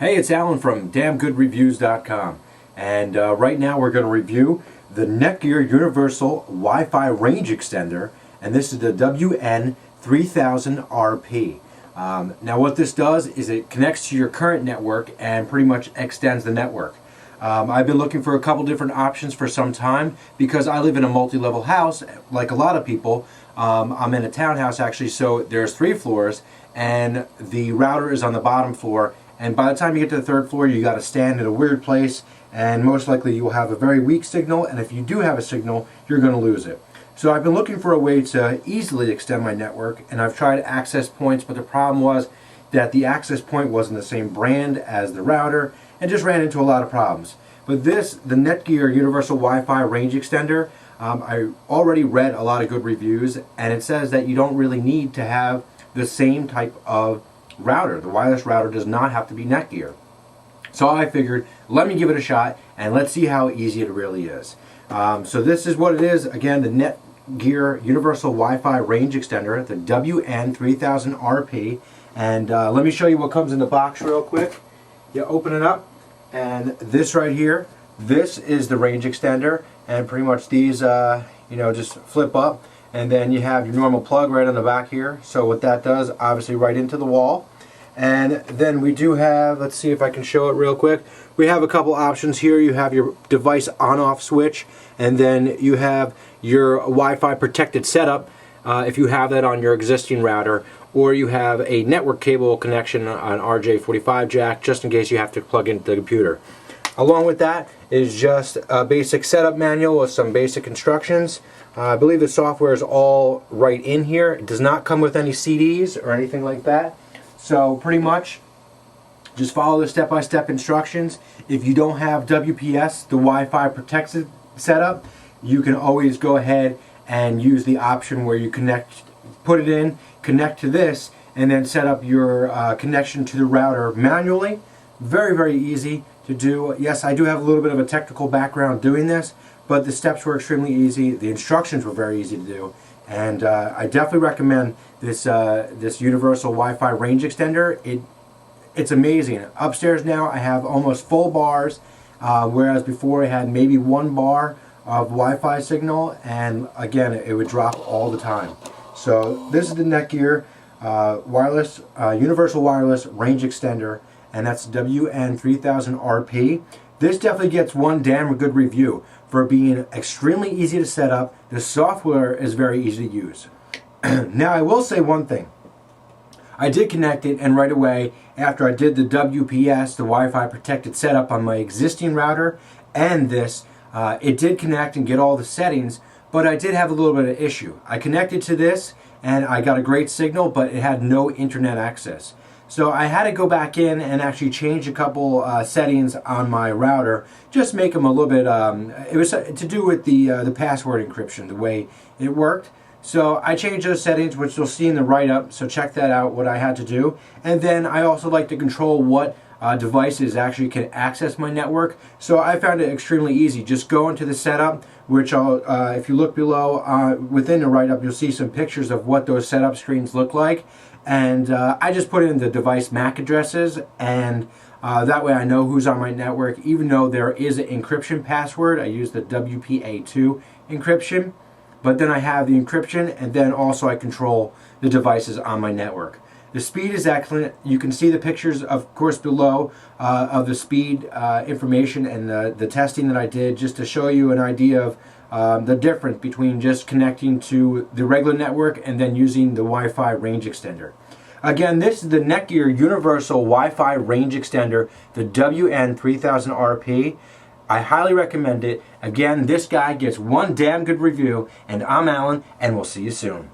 Hey, it's Alan from damngoodreviews.com, and right now we're going to review the Universal Wi-Fi Range Extender, and this is the WN3000RP. Now what this does is it connects to your current network and pretty much extends the network. I've been looking for a couple different options for some time because I live in a multi-level house like a lot of people. I'm in a townhouse actually, so there's 3 floors and the router is on the bottom floor, and by the time you get to the 3rd floor you got to stand in a weird place, and most likely you will have a very weak signal, and if you do have a signal you're going to lose it. So I've been looking for a way to easily extend my network, and I've tried access points, but the problem was that the access point wasn't the same brand as the router and just ran into a lot of problems. But this, the Netgear Universal Wi-Fi Range Extender, I already read a lot of good reviews, and it says that you don't really need to have the same type of router. The wireless router does not have to be Netgear. So I figured, let me give it a shot and let's see how easy it really is. So this is what it is. Again, the Netgear Universal Wi-Fi Range Extender, the WN3000RP. And let me show you what comes in the box real quick. You open it up, and this right here, this is the range extender, and pretty much these just flip up, and then you have your normal plug right on the back here. So what that does, obviously right into the wall. And then we do have, let's see if I can show it real quick, we have a couple options here. You have your device on-off switch, and then you have your Wi-Fi protected setup if you have that on your existing router, or you have a network cable connection on RJ45 jack just in case you have to plug into the computer. Along with that is just a basic setup manual with some basic instructions. I believe the software is all right in here. It does not come with any CDs or anything like that. So pretty much just follow the step-by-step instructions. If you don't have WPS, the Wi-Fi protected setup, you can always go ahead and use the option where you put it in, connect to this, and then set up your connection to the router manually. Very, very easy to do. Yes, I do have a little bit of a technical background doing this, but the steps were extremely easy. The instructions were very easy to do, and I definitely recommend this this Universal Wi-Fi Range Extender. It's amazing. Upstairs now I have almost full bars, whereas before I had maybe 1 bar of Wi-Fi signal, and again it would drop all the time. So this is the Netgear Universal Wireless Range Extender, and that's WN3000RP. This definitely gets one damn good review for being extremely easy to set up. The software is very easy to use. Now I will say one thing. I did connect it, and right away after I did the WPS, the Wi-Fi protected setup on my existing router, and this, it did connect and get all the settings, but I did have a little bit of issue. I connected to this and I got a great signal, but it had no internet access. So I had to go back in and actually change a couple settings on my router, just make them a little bit, it was to do with the password encryption, the way it worked. So I changed those settings, which you'll see in the write-up, so check that out, what I had to do. And then I also like to control what devices actually can access my network. So I found it extremely easy. Just go into the setup, which I'll, if you look below within the write-up, you'll see some pictures of what those setup screens look like. And I just put in the device MAC addresses, and that way I know who's on my network. Even though there is an encryption password, I use the WPA2 encryption, but then I have the encryption, and then also I control the devices on my network. The speed is excellent. You can see the pictures, of course, below of the speed information and the testing that I did, just to show you an idea of the difference between just connecting to the regular network and then using the Wi-Fi range extender. Again, this is the Netgear Universal Wi-Fi Range Extender, the WN3000RP. I highly recommend it. Again, this guy gets one damn good review, and I'm Alan, and we'll see you soon.